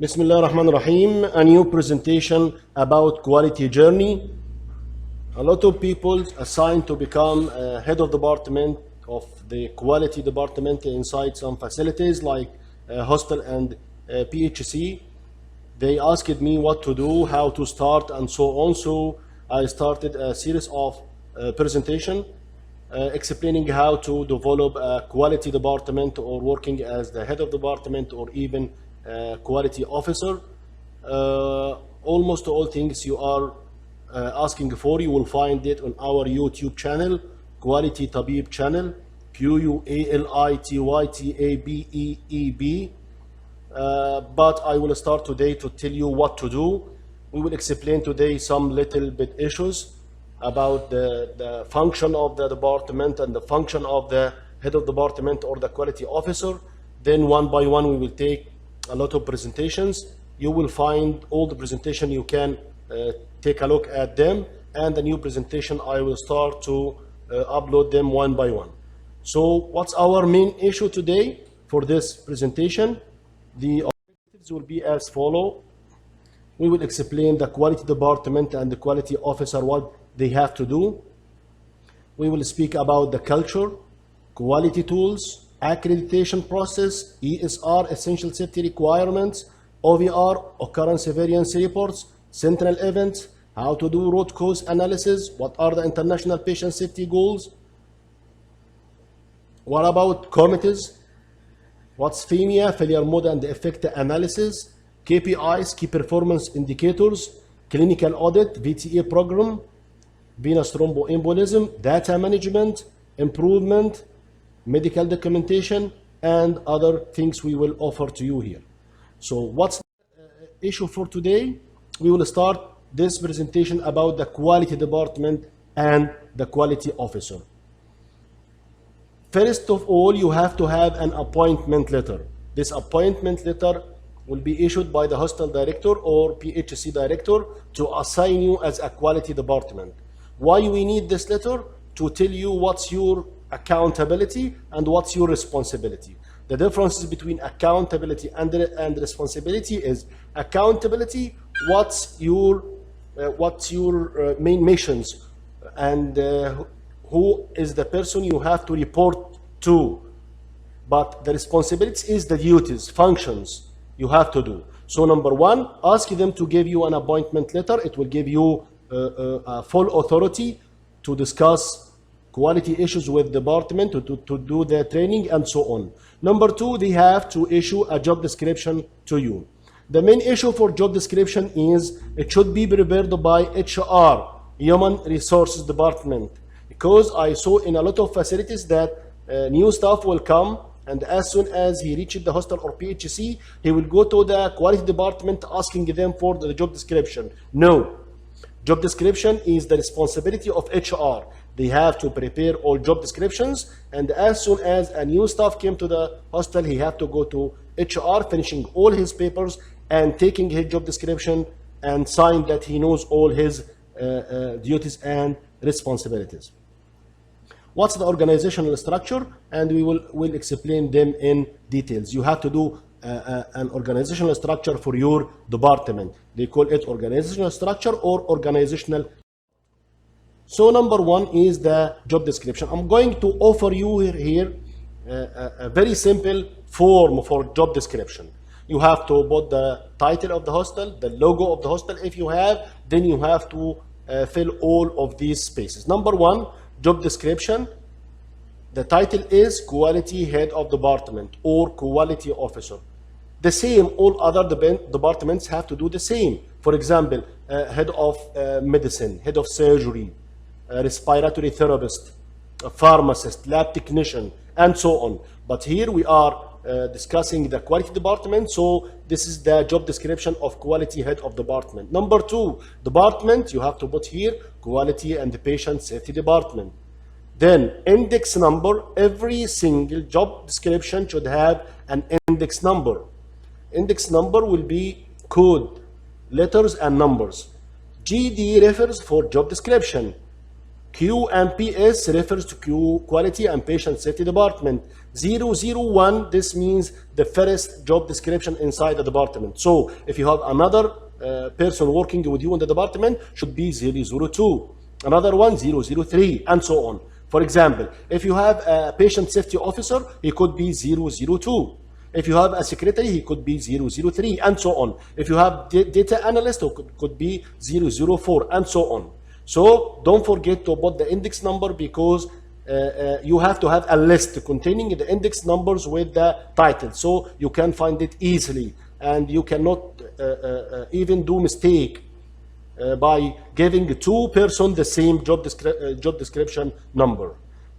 Bismillah ar-Rahman ar-Rahim, a new presentation about quality journey. A lot of people assigned to become head of department of the quality department inside some facilities like hostel and PHC. They asked me what to do, how to start, and so on. So I started a series of presentation explaining how to develop a quality department or working as the head of department or even quality officer. Almost all things you are asking for, you will find it on our YouTube channel, Quality Tabib channel, QUALITYTABEEB. But I will start today to tell you what to do. We will explain today some little bit issues about the function of the department and the function of the head of department or the quality officer. Then one by one we will take a lot of presentations. You will find all the presentation, you can take a look at them, and the new presentation I will start to upload them one by one. So what's our main issue today for this presentation? The objectives will be as follow. We will explain the quality department and the quality officer, what they have to do. We will speak about the culture, quality tools, accreditation process, ESR, essential safety requirements, OVR, occurrence variance reports, central events, how to do root cause analysis, what are the international patient safety goals, what about committees, what's FEMIA, failure mode and effect analysis, KPIs, key performance indicators, clinical audit, VTA program, venous thromboembolism, data management, improvement, medical documentation, and other things we will offer to you here. So what's the issue for today? We will start this presentation about the quality department and the quality officer. First of all, you have to have an appointment letter. This appointment letter will be issued by the hospital director or PHC director to assign you as a quality department. Why we need this letter? To tell you what's your accountability and what's your responsibility. The differences between accountability and responsibility is accountability, what's your main missions, and who is the person you have to report to. But the responsibility is the duties, functions you have to do. So number one, ask them to give you an appointment letter. It will give you a full authority to discuss quality issues with the department, to do the training and so on. Number two, they have to issue a job description to you. The main issue for job description is it should be prepared by HR, Human Resources Department, because I saw in a lot of facilities that new staff will come, and as soon as he reaches the hostel or PHC, he will go to the quality department asking them for the job description. No. Job description is the responsibility of HR. They have to prepare all job descriptions, and as soon as a new staff came to the hostel, he had to go to HR, finishing all his papers and taking his job description and sign that he knows all his duties and responsibilities. What's the organizational structure? And we will explain them in details. You have to do an organizational structure for your department. They call it organizational structure or organizational. So number one is the job description. I'm going to offer you here a very simple form for job description. You have to put the title of the hostel, the logo of the hostel if you have, then you have to fill all of these spaces. Number one, job description. The title is Quality Head of Department or Quality Officer. The same, all other departments have to do the same. For example, Head of Medicine, Head of Surgery, Respiratory Therapist, a Pharmacist, Lab Technician, and so on. But here we are discussing the Quality Department, so this is the job description of Quality Head of Department. Number two, department, you have to put here Quality and Patient Safety Department. Then index number, every single job description should have an index number. Index number will be code, letters and numbers. GD refers for job description. Q and PS refers to Quality and Patient Safety Department. 001, this means the first job description inside the department. So if you have another person working with you in the department, should be 002. Another one, 003, and so on. For example, if you have a patient safety officer, he could be 002. If you have a secretary, he could be 003, and so on. If you have data analyst, it could be 004, and so on. So don't forget to put the index number, because you have to have a list containing the index numbers with the title, so you can find it easily, and you cannot even do mistake by giving two persons the same job description number.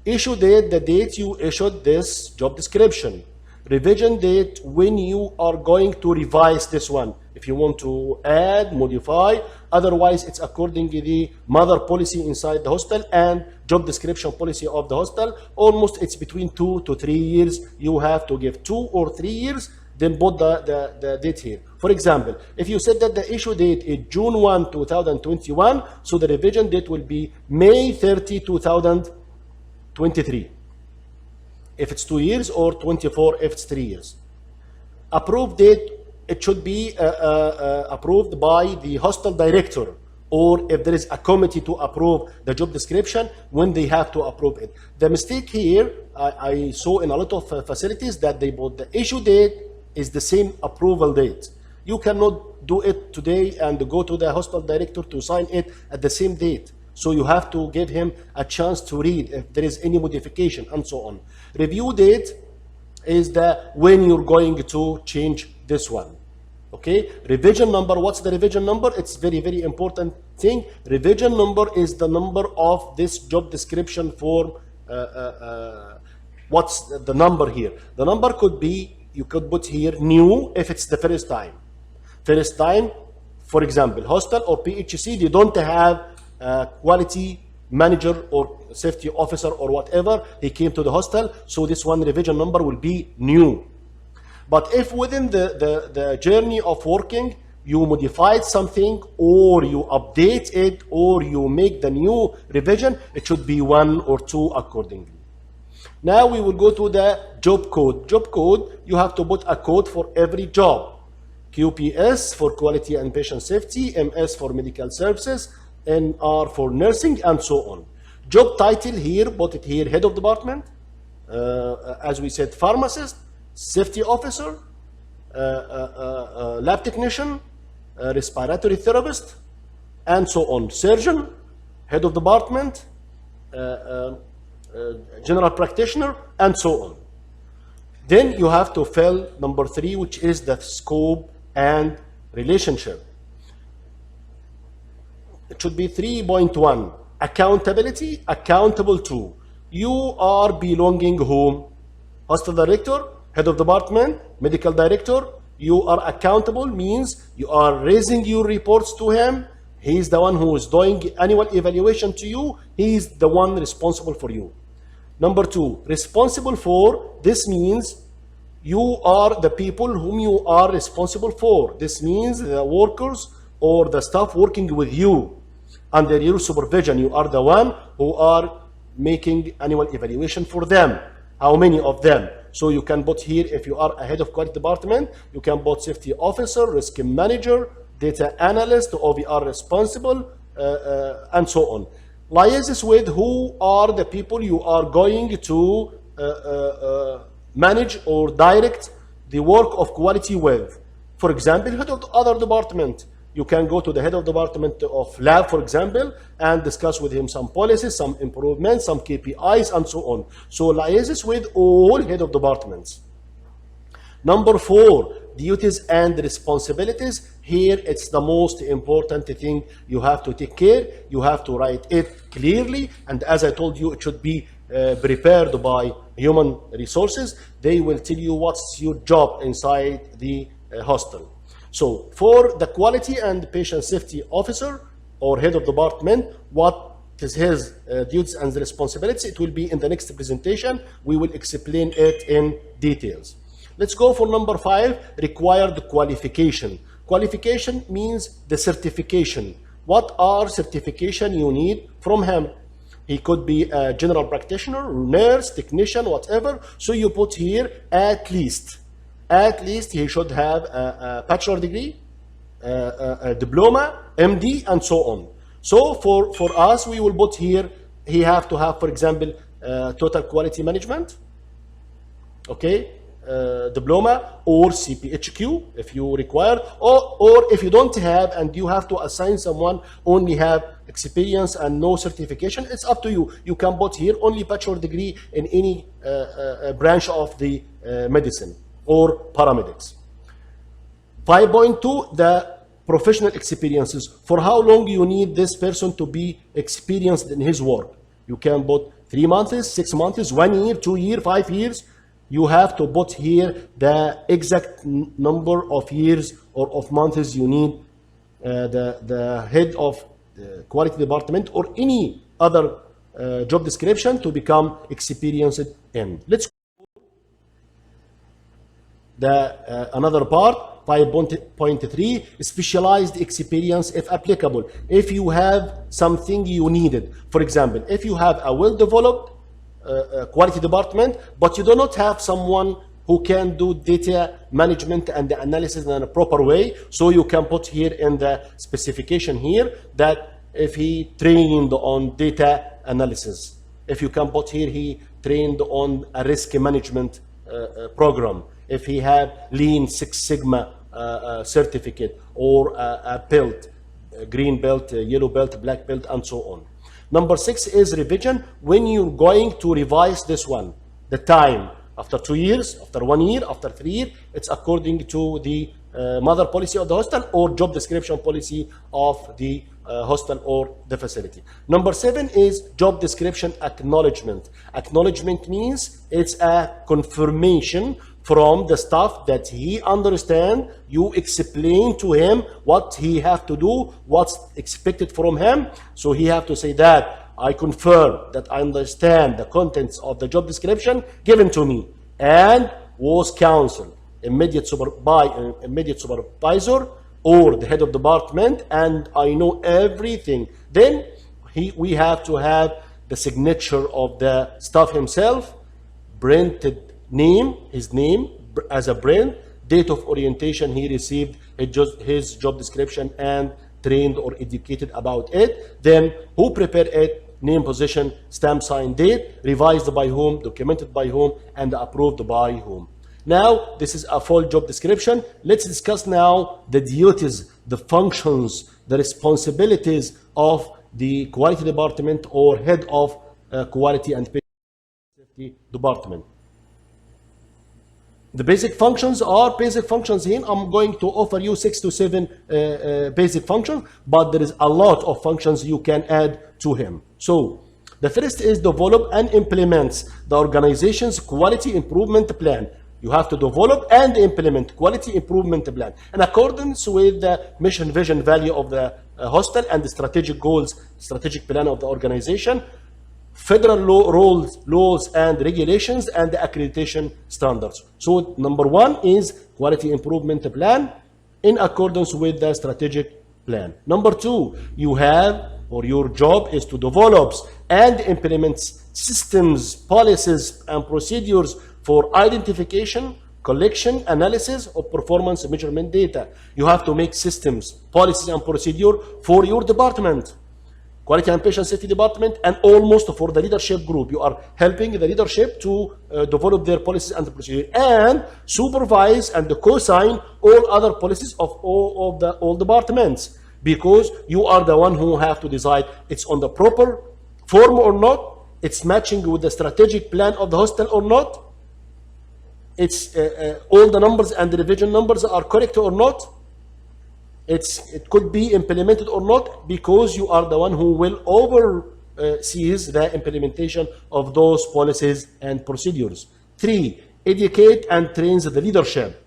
Issue date, the date you issued this job description. Revision date, when you are going to revise this one. If you want to add, modify, otherwise it's according to the mother policy inside the hospital and job description policy of the hospital. Almost it's between 2 to 3 years. You have to give 2 or 3 years, then put the date here. For example, if you said that the issue date is June 1, 2021, so the revision date will be May 30, 2023. If it's 2 years, or 24 if it's 3 years. Approved date, it should be approved by the hospital director, or if there is a committee to approve the job description, when they have to approve it. The mistake here, I saw in a lot of facilities that they put the issue date is the same approval date. You cannot do it today and go to the hospital director to sign it at the same date. So you have to give him a chance to read if there is any modification, and so on. Review date is when you're going to change this one. Okay, revision number, what's the revision number? It's very, very important thing. Revision number is the number of this job description form. What's the number here? The number could be, you could put here new if it's the first time. First time, for example, hospital or PHC, they don't have quality manager or safety officer or whatever. He came to the hospital, so this one revision number will be new. But if within the journey of working, you modified something, or you update it, or you make the new revision, it should be 1 or 2 accordingly. Now we will go to the job code. Job code, you have to put a code for every job. QPS for quality and patient safety, MS for medical services, NR for nursing, and so on. Job title here, put it here, head of department, as we said, pharmacist, safety officer, lab technician, respiratory therapist, and so on. Surgeon, head of department, general practitioner, and so on. Then you have to fill number 3, which is the scope and relationship. It should be 3.1. Accountability, accountable to. You are belonging whom? Hospital director, head of department, medical director. You are accountable means you are raising your reports to him. He is the one who is doing annual evaluation to you. He is the one responsible for you. Number 2, responsible for. This means you are the people whom you are responsible for. This means the workers or the staff working with you under your supervision. You are the one who are making annual evaluation for them. How many of them? So you can put here, if you are a head of quality department, you can put safety officer, risk manager, data analyst, OVR responsible, and so on. Liaise with who are the people you are going to manage or direct the work of quality with. For example, head of the other department. You can go to the head of department of lab, for example, and discuss with him some policies, some improvements, some KPIs, and so on. So liaises with all head of departments. Number 4, duties and responsibilities. Here, it's the most important thing you have to take care. You have to write it clearly, and as I told you, it should be prepared by human resources. They will tell you what's your job inside the hospital. So for the quality and patient safety officer or head of department, what is his duties and responsibilities? It will be in the next presentation. We will explain it in details. Let's go for number 5, required qualification. Qualification means the certification. What are certification you need from him? He could be a general practitioner, nurse, technician, whatever. So you put here at least. At least he should have a bachelor degree, a diploma, MD, and so on. So for us, we will put here, he have to have, for example, total quality management, okay, diploma, or CPHQ if you require, or if you don't have and you have to assign someone only have experience and no certification, it's up to you. You can put here only bachelor degree in any branch of the medicine or paramedics. 5.2, the professional experiences. For how long you need this person to be experienced in his work. You can put 3 months, 6 months, 1 year, 2 years, 5 years. You have to put here the exact number of years or of months you need the head of the quality department or any other job description to become experienced in. Let's another part, 5.3, specialized experience if applicable. If you have something you needed, for example, if you have a well-developed quality department, but you do not have someone who can do data management and the analysis in a proper way, so you can put here in the specification here that if he trained on data analysis, if you can put here he trained on a risk management program, if he had Lean Six Sigma certificate or a belt, a green belt, yellow belt, black belt, and so on. Number 6 is revision. When you're going to revise this one, the time, after 2 years, after 1 year, after 3 years, it's according to the mother policy of the hostel or job description policy of the hostel or the facility. Number 7 is job description acknowledgement. Acknowledgement means it's a confirmation from the staff that he understand, you explain to him what he have to do, what's expected from him. So he have to say that, I confirm that I understand the contents of the job description given to me and was counseled, immediate supervisor or the head of department, and I know everything. Then we have to have the signature of the staff himself, printed name, his name as a print, date of orientation he received his job description and trained or educated about it, then who prepared it, name, position, stamp, sign, date, revised by whom, documented by whom, and approved by whom. Now, this is a full job description. Let's discuss now the duties, the functions, the responsibilities of the quality department or head of quality and patient safety department. The basic functions are basic functions here. I'm going to offer you 6 to 7 basic functions, but there is a lot of functions you can add to him. So, the first is develop and implement the organization's quality improvement plan. You have to develop and implement quality improvement plan in accordance with the mission, vision, value of the hostel and the strategic goals, strategic plan of the organization, federal laws and regulations, and the accreditation standards. So number 1 is quality improvement plan in accordance with the strategic plan. Number 2, you have, or your job is to develop and implement systems, policies, and procedures for identification, collection, analysis of performance measurement data. You have to make systems, policies, and procedure for your department, quality and patient safety department, and almost for the leadership group. You are helping the leadership to develop their policies and procedure and supervise and co-sign all other policies of all departments, because you are the one who have to decide it's on the proper form or not, it's matching with the strategic plan of the hostel or not, it's all the numbers and the revision numbers are correct or not, it could be implemented or not, because you are the one who will oversees the implementation of those policies and procedures. 3, educate and trains the leadership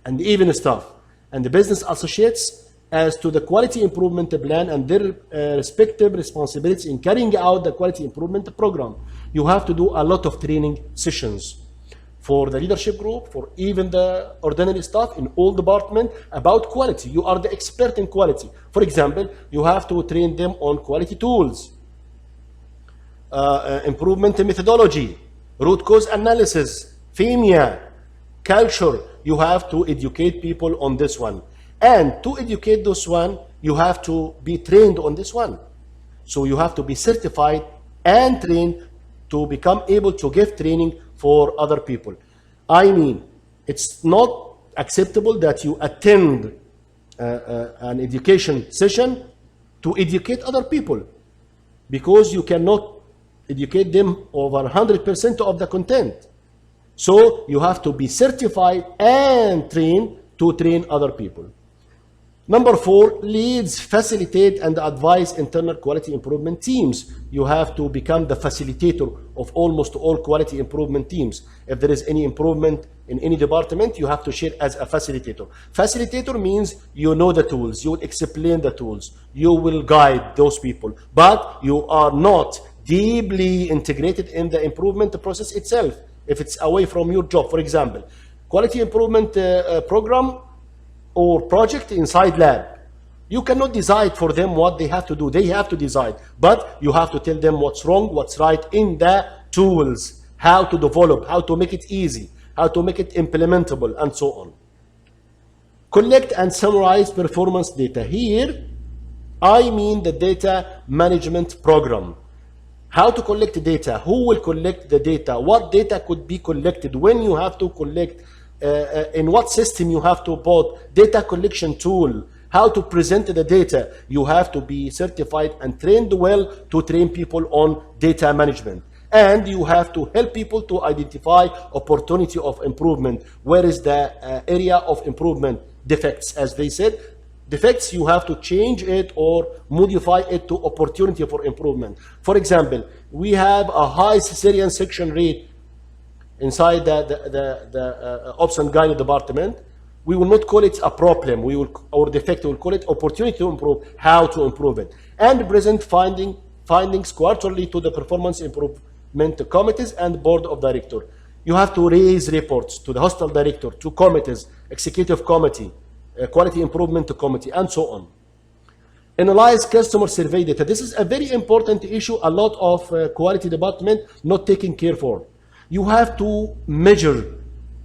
and even staff and the business associates as to the quality improvement plan and their respective responsibilities in carrying out the quality improvement program. You have to do a lot of training sessions for the leadership group, for even the ordinary staff in all departments about quality. You are the expert in quality. For example, you have to train them on quality tools, improvement methodology, root cause analysis, FEMIA, culture. You have to educate people on this one. And to educate this one, you have to be trained on this one. So you have to be certified and trained to become able to give training for other people. I mean, it's not acceptable that you attend an education session to educate other people, because you cannot educate them over 100% of the content. So you have to be certified and trained to train other people. Number 4, leads, facilitate, and advise internal quality improvement teams. You have to become the facilitator of almost all quality improvement teams. If there is any improvement in any department, you have to share as a facilitator. Facilitator means you know the tools, you will explain the tools, you will guide those people, but you are not deeply integrated in the improvement process itself. If it's away from your job, for example, quality improvement program or project inside lab, you cannot decide for them what they have to do. They have to decide, but you have to tell them what's wrong, what's right in the tools, how to develop, how to make it easy, how to make it implementable, and so on. Collect and summarize performance data. Here, I mean the data management program. How to collect data, who will collect the data, what data could be collected, when you have to collect, in what system you have to put, data collection tool, how to present the data. You have to be certified and trained well to train people on data management. And you have to help people to identify opportunity of improvement. Where is the area of improvement? Defects, as they said. Defects, you have to change it or modify it to opportunity for improvement. For example, we have a high cesarean section rate inside the ops and gyne department. We will not call it a problem. We will, our defect, we will call it opportunity to improve, how to improve it. And present findings quarterly to the performance improvement committees and board of director. You have to raise reports to the hospital director, to committees, executive committee, quality improvement committee, and so on. Analyze customer survey data. This is a very important issue. A lot of quality department not taking care for. You have to measure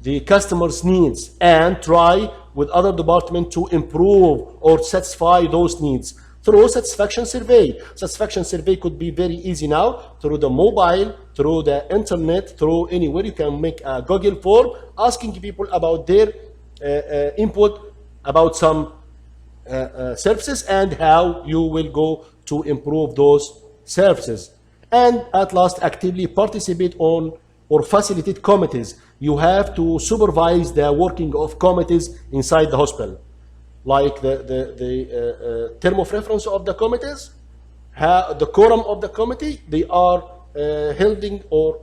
the customer's needs and try with other departments to improve or satisfy those needs through satisfaction survey. Satisfaction survey could be very easy now through the mobile, through the internet, through anywhere. You can make a Google form asking people about their input about some services and how you will go to improve those services. And at last, actively participate on or facilitate committees. You have to supervise the working of committees inside the hospital, like the term of reference of the committees, the quorum of the committee, they are holding or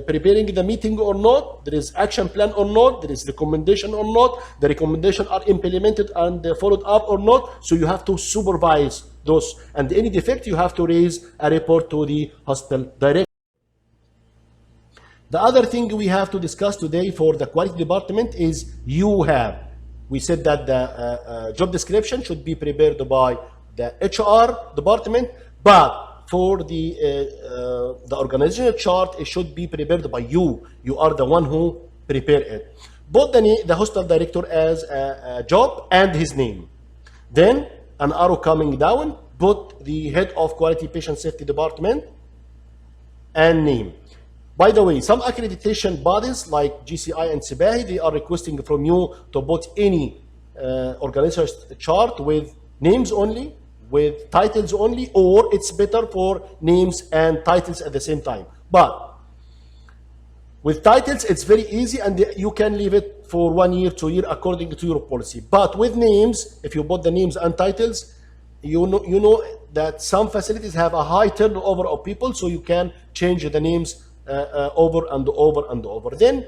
preparing the meeting or not, there is action plan or not, there is recommendation or not, the recommendation are implemented and followed up or not. So you have to supervise those, and any defect you have to raise a report to the hospital director. The other thing we have to discuss today for the quality department is we said that the job description should be prepared by the HR department, but for the organizational chart, it should be prepared by you. You are the one who prepare it. Put the hospital director as a job and his name. Then an arrow coming down, put the head of quality patient safety department and name. By the way, some accreditation bodies like GCI and CBAHI, they are requesting from you to put any organizational chart with names only, with titles only, or it's better for names and titles at the same time. But with titles, it's very easy and you can leave it for 1 year, 2 years according to your policy. But with names, if you put the names and titles, you know that some facilities have a high turnover of people, so you can change the names over and over and over. Then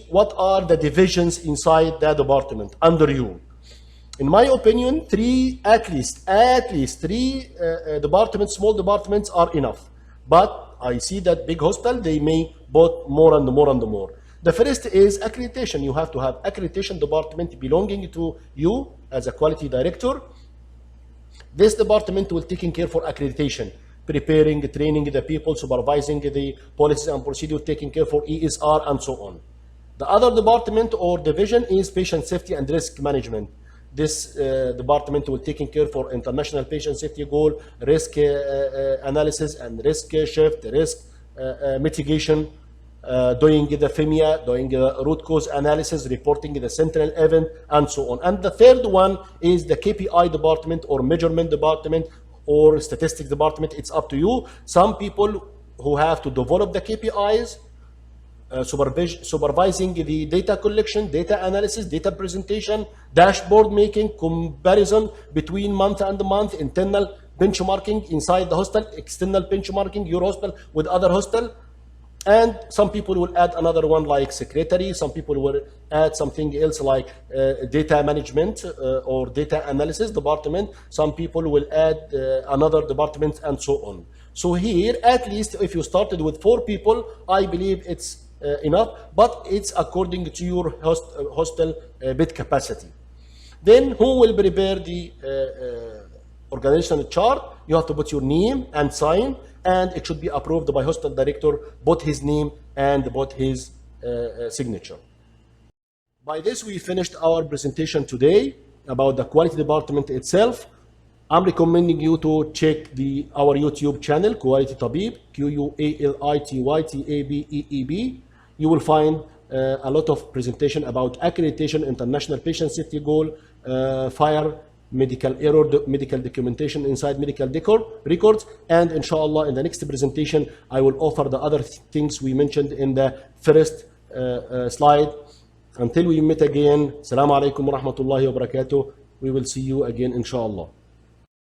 what are the divisions inside that department under you? In my opinion, at least three departments, small departments are enough. But I see that big hospital, they may put more and more and more. The first is accreditation. You have to have accreditation department belonging to you as a quality director. This department will take care for accreditation. preparing, training the people, supervising the policies and procedure, taking care for ESR, and so on. The other department or division is patient safety and risk management. This department will taking care for international patient safety goal, risk analysis and risk shift, risk mitigation, doing the FEMIA, doing the root cause analysis, reporting the central event, and so on. And the third one is the KPI department or measurement department or statistics department. It's up to you. Some people who have to develop the KPIs, supervising the data collection, data analysis, data presentation, dashboard making, comparison between month and month, internal benchmarking inside the hostel, external benchmarking, your hostel with other hostel. And some people will add another one like secretary. Some people will add something else like data management or data analysis department. Some people will add another department and so on. So here, at least if you started with 4 people, I believe it's enough, but it's according to your hostel bed capacity. Then who will prepare the organizational chart? You have to put your name and sign, and it should be approved by hostel director, both his name and both his signature. By this, we finished our presentation today about the quality department itself. I'm recommending you to check our YouTube channel, Quality Tabib, QUALITYTABEEB. You will find a lot of presentation about accreditation, international patient safety goal, fire, medical error, medical documentation inside medical records, and inshallah in the next presentation I will offer the other things we mentioned in the first slide. Until we meet again, Assalamu alaikum wa rahmatullahi wa barakatuh. We will see you again inshallah.